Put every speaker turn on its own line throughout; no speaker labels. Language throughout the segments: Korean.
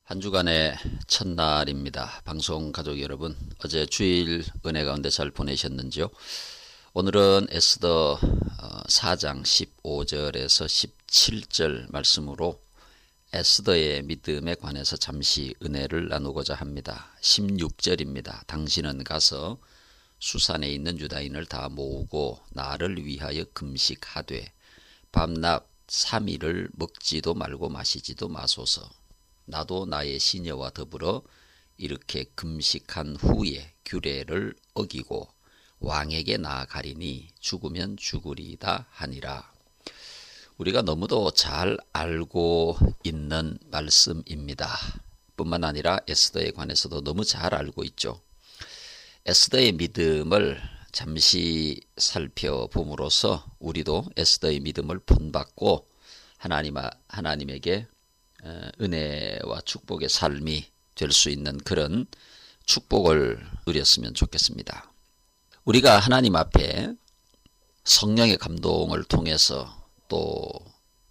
한 주간의 첫날입니다. 방송 가족 여러분, 어제 주일 은혜 가운데 잘 보내셨는지요? 오늘은 에스더 4장 15절에서 17절 말씀으로 에스더의 믿음에 관해서 잠시 은혜를 나누고자 합니다. 16절입니다. 당신은 가서 수산에 있는 유다인을 다 모으고 나를 위하여 금식하되 밤낮 3일을 먹지도 말고 마시지도 마소서. 나도 나의 시녀와 더불어 이렇게 금식한 후에 규례를 어기고 왕에게 나아가리니 죽으면 죽으리이다 하니라. 우리가 너무도 잘 알고 있는 말씀입니다. 뿐만 아니라 에스더에 관해서도 너무 잘 알고 있죠. 에스더의 믿음을 잠시 살펴봄으로써 우리도 에스더의 믿음을 본받고 하나님에게 은혜와 축복의 삶이 될 수 있는 그런 축복을 누렸으면 좋겠습니다. 우리가 하나님 앞에 성령의 감동을 통해서 또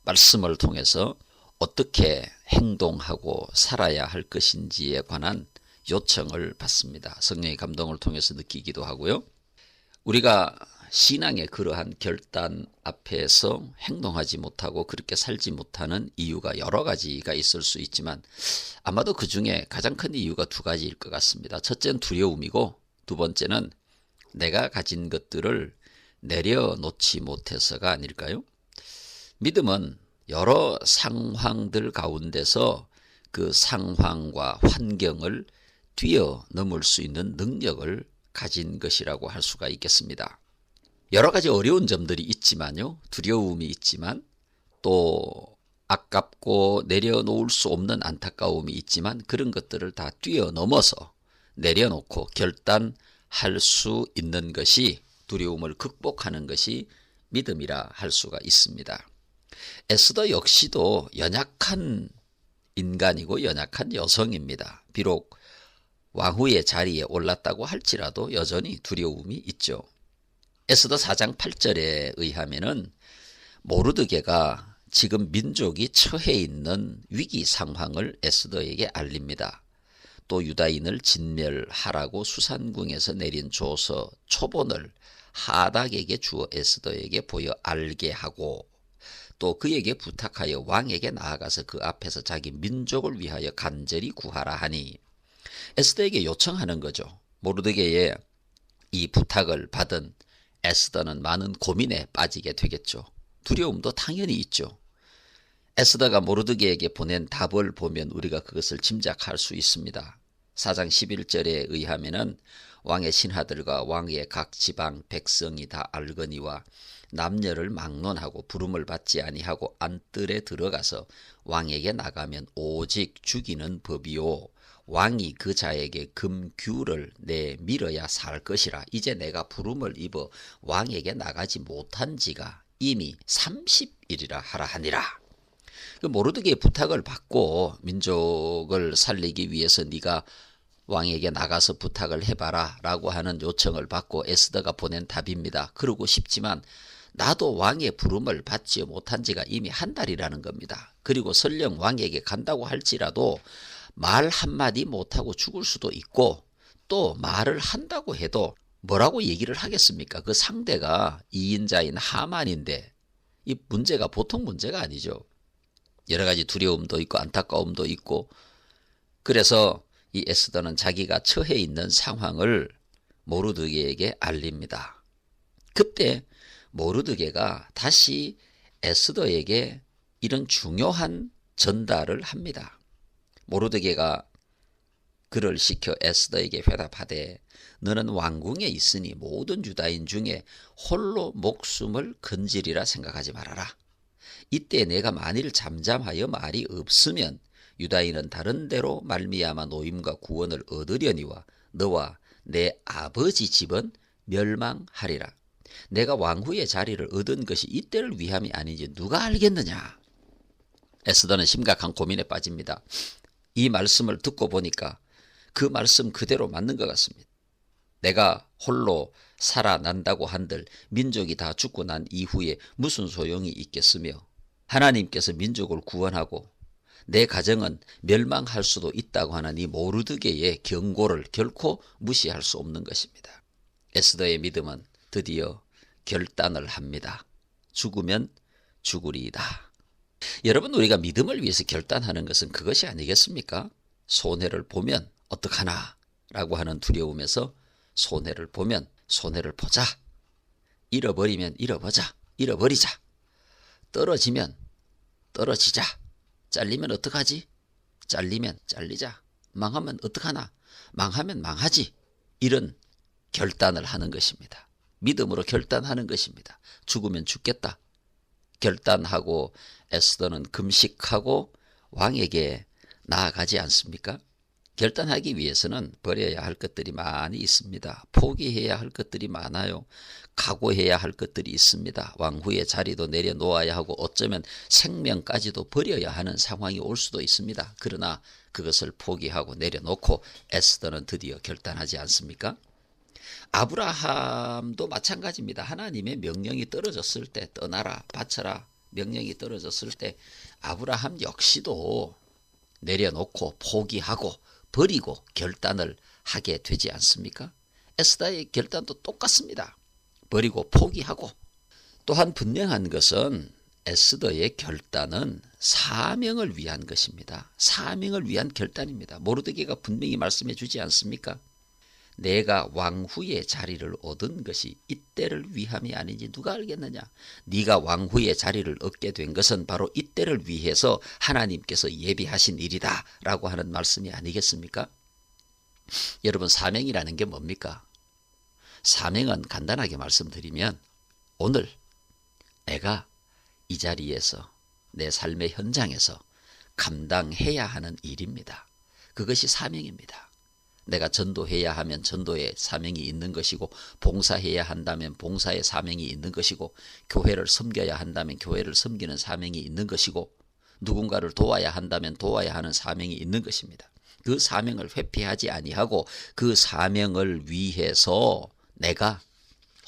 말씀을 통해서 어떻게 행동하고 살아야 할 것인지에 관한 요청을 받습니다. 성령의 감동을 통해서 느끼기도 하고요. 우리가 신앙의 그러한 결단 앞에서 행동하지 못하고 그렇게 살지 못하는 이유가 여러 가지가 있을 수 있지만 아마도 그 중에 가장 큰 이유가 두 가지일 것 같습니다. 첫째는 두려움이고 두 번째는 내가 가진 것들을 내려놓지 못해서가 아닐까요? 믿음은 여러 상황들 가운데서 그 상황과 환경을 뛰어넘을 수 있는 능력을 가진 것이라고 할 수가 있겠습니다. 여러 가지 어려운 점들이 있지만요. 두려움이 있지만 또 아깝고 내려놓을 수 없는 안타까움이 있지만 그런 것들을 다 뛰어넘어서 내려놓고 결단할 수 있는 것이 두려움을 극복하는 것이 믿음이라 할 수가 있습니다. 에스더 역시도 연약한 인간이고 연약한 여성입니다. 비록 왕후의 자리에 올랐다고 할지라도 여전히 두려움이 있죠. 에스더 4장 8절에 의하면은 모르드게가 지금 민족이 처해 있는 위기 상황을 에스더에게 알립니다. 또 유다인을 진멸하라고 수산궁에서 내린 조서 초본을 하닥에게 주어 에스더에게 보여 알게 하고 또 그에게 부탁하여 왕에게 나아가서 그 앞에서 자기 민족을 위하여 간절히 구하라 하니 에스더에게 요청하는 거죠. 모르드게의 이 부탁을 받은 에스더는 많은 고민에 빠지게 되겠죠. 두려움도 당연히 있죠. 에스더가 모르드게에게 보낸 답을 보면 우리가 그것을 짐작할 수 있습니다. 4장 11절에 의하면은 왕의 신하들과 왕의 각 지방 백성이 다 알거니와 남녀를 막론하고 부름을 받지 아니하고 안뜰에 들어가서 왕에게 나가면 오직 죽이는 법이요 왕이 그 자에게 금규를 내밀어야 살 것이라. 이제 내가 부름을 입어 왕에게 나가지 못한 지가 이미 30일이라 하라 하니라. 모르드게의 부탁을 받고 민족을 살리기 위해서 네가 왕에게 나가서 부탁을 해봐라 라고 하는 요청을 받고 에스더가 보낸 답입니다. 그러고 싶지만 나도 왕의 부름을 받지 못한 지가 이미 한 달이라는 겁니다. 그리고 설령 왕에게 간다고 할지라도 말 한마디 못하고 죽을 수도 있고 또 말을 한다고 해도 뭐라고 얘기를 하겠습니까? 그 상대가 2인자인 하만인데 이 문제가 보통 문제가 아니죠. 여러 가지 두려움도 있고 안타까움도 있고 그래서 이 에스더는 자기가 처해 있는 상황을 모르드게에게 알립니다. 그때 모르드게가 다시 에스더에게 이런 중요한 전달을 합니다. 모르드게가 그를 시켜 에스더에게 회답하되 너는 왕궁에 있으니 모든 유다인 중에 홀로 목숨을 건지리라 생각하지 말아라. 이때 내가 만일 잠잠하여 말이 없으면 유다인은 다른 데로 말미암아 노임과 구원을 얻으려니와 너와 내 아버지 집은 멸망하리라. 내가 왕후의 자리를 얻은 것이 이때를 위함이 아닌지 누가 알겠느냐. 에스더는 심각한 고민에 빠집니다. 이 말씀을 듣고 보니까 그 말씀 그대로 맞는 것 같습니다. 내가 홀로 살아난다고 한들 민족이 다 죽고 난 이후에 무슨 소용이 있겠으며 하나님께서 민족을 구원하고 내 가정은 멸망할 수도 있다고 하는 이 모르드게의 경고를 결코 무시할 수 없는 것입니다. 에스더의 믿음은 드디어 결단을 합니다. 죽으면 죽으리이다. 여러분, 우리가 믿음을 위해서 결단하는 것은 그것이 아니겠습니까? 손해를 보면 어떡하나 라고 하는 두려움에서 손해를 보면 손해를 보자. 잃어버리면 잃어버리자. 떨어지면 떨어지자. 잘리면 어떡하지? 잘리면 잘리자. 망하면 어떡하나? 망하면 망하지. 이런 결단을 하는 것입니다. 믿음으로 결단하는 것입니다. 죽으면 죽겠다. 결단하고 에스더는 금식하고 왕에게 나아가지 않습니까? 결단하기 위해서는 버려야 할 것들이 많이 있습니다. 포기해야 할 것들이 많아요. 각오해야 할 것들이 있습니다. 왕후의 자리도 내려놓아야 하고 어쩌면 생명까지도 버려야 하는 상황이 올 수도 있습니다. 그러나 그것을 포기하고 내려놓고 에스더는 드디어 결단하지 않습니까? 아브라함도 마찬가지입니다. 하나님의 명령이 떨어졌을 때 떠나라, 바쳐라 명령이 떨어졌을 때 아브라함 역시도 내려놓고 포기하고 버리고 결단을 하게 되지 않습니까? 에스더의 결단도 똑같습니다. 버리고 포기하고. 또한 분명한 것은 에스더의 결단은 사명을 위한 것입니다. 사명을 위한 결단입니다. 모르드게가 분명히 말씀해 주지 않습니까? 내가 왕후의 자리를 얻은 것이 이때를 위함이 아닌지 누가 알겠느냐? 네가 왕후의 자리를 얻게 된 것은 바로 이때를 위해서 하나님께서 예비하신 일이다 라고 하는 말씀이 아니겠습니까? 여러분, 사명이라는 게 뭡니까? 사명은 간단하게 말씀드리면 오늘 내가 이 자리에서 내 삶의 현장에서 감당해야 하는 일입니다. 그것이 사명입니다. 내가 전도해야 하면 전도의 사명이 있는 것이고, 봉사해야 한다면 봉사의 사명이 있는 것이고, 교회를 섬겨야 한다면 교회를 섬기는 사명이 있는 것이고, 누군가를 도와야 한다면 도와야 하는 사명이 있는 것입니다. 그 사명을 회피하지 아니하고 그 사명을 위해서 내가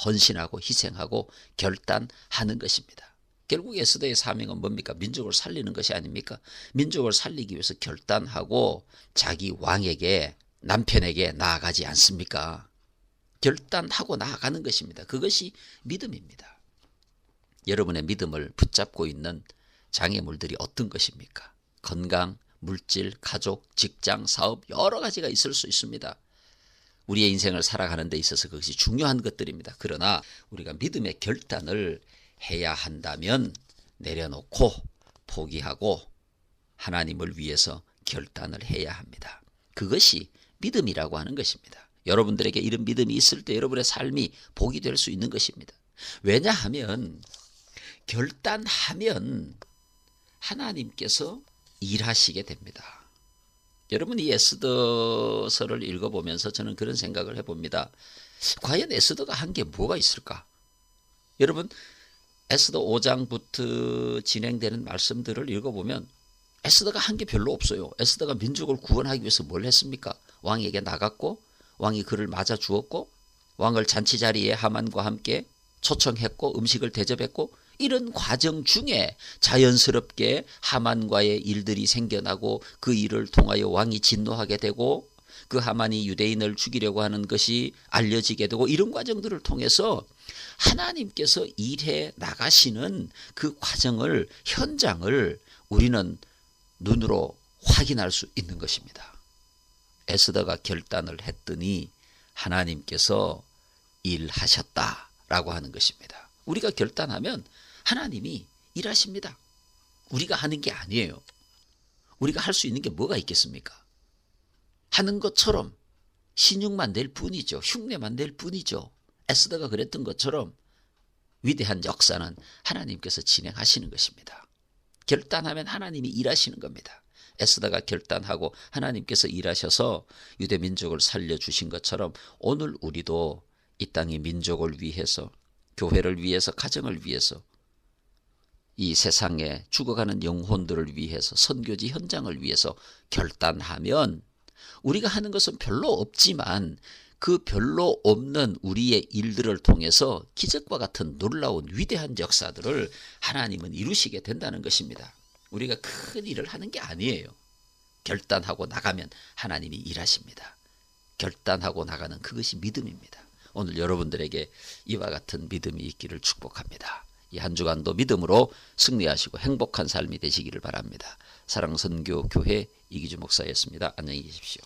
헌신하고 희생하고 결단하는 것입니다. 결국 에스더의 사명은 뭡니까? 민족을 살리는 것이 아닙니까? 민족을 살리기 위해서 결단하고 자기 왕에게, 남편에게 나아가지 않습니까? 결단하고 나아가는 것입니다. 그것이 믿음입니다. 여러분의 믿음을 붙잡고 있는 장애물들이 어떤 것입니까? 건강, 물질, 가족, 직장, 사업 여러 가지가 있을 수 있습니다. 우리의 인생을 살아가는 데 있어서 그것이 중요한 것들입니다. 그러나 우리가 믿음의 결단을 해야 한다면 내려놓고 포기하고 하나님을 위해서 결단을 해야 합니다. 그것이 믿음이라고 하는 것입니다. 여러분들에게 이런 믿음이 있을 때 여러분의 삶이 복이 될 수 있는 것입니다. 왜냐하면 결단하면 하나님께서 일하시게 됩니다. 여러분, 이 에스더서를 읽어보면서 저는 그런 생각을 해봅니다. 과연 에스더가 한 게 뭐가 있을까? 여러분, 에스더 5장부터 진행되는 말씀들을 읽어보면 에스더가 한 게 별로 없어요. 에스더가 민족을 구원하기 위해서 뭘 했습니까? 왕에게 나갔고, 왕이 그를 맞아 주었고, 왕을 잔치 자리에 하만과 함께 초청했고, 음식을 대접했고, 이런 과정 중에 자연스럽게 하만과의 일들이 생겨나고 그 일을 통하여 왕이 진노하게 되고 그 하만이 유대인을 죽이려고 하는 것이 알려지게 되고, 이런 과정들을 통해서 하나님께서 일해 나가시는 그 과정을, 현장을 우리는 눈으로 확인할 수 있는 것입니다. 에스더가 결단을 했더니 하나님께서 일하셨다라고 하는 것입니다. 우리가 결단하면 하나님이 일하십니다. 우리가 하는 게 아니에요. 우리가 할 수 있는 게 뭐가 있겠습니까? 하는 것처럼 신용만 낼 뿐이죠. 흉내만 낼 뿐이죠. 에스더가 그랬던 것처럼 위대한 역사는 하나님께서 진행하시는 것입니다. 결단하면 하나님이 일하시는 겁니다. 에스더가 결단하고 하나님께서 일하셔서 유대 민족을 살려주신 것처럼 오늘 우리도 이 땅의 민족을 위해서, 교회를 위해서, 가정을 위해서, 이 세상에 죽어가는 영혼들을 위해서, 선교지 현장을 위해서 결단하면 우리가 하는 것은 별로 없지만 그 별로 없는 우리의 일들을 통해서 기적과 같은 놀라운 위대한 역사들을 하나님은 이루시게 된다는 것입니다. 우리가 큰 일을 하는 게 아니에요. 결단하고 나가면 하나님이 일하십니다. 결단하고 나가는 그것이 믿음입니다. 오늘 여러분들에게 이와 같은 믿음이 있기를 축복합니다. 이 한 주간도 믿음으로 승리하시고 행복한 삶이 되시기를 바랍니다. 사랑선교교회 이기주 목사였습니다. 안녕히 계십시오.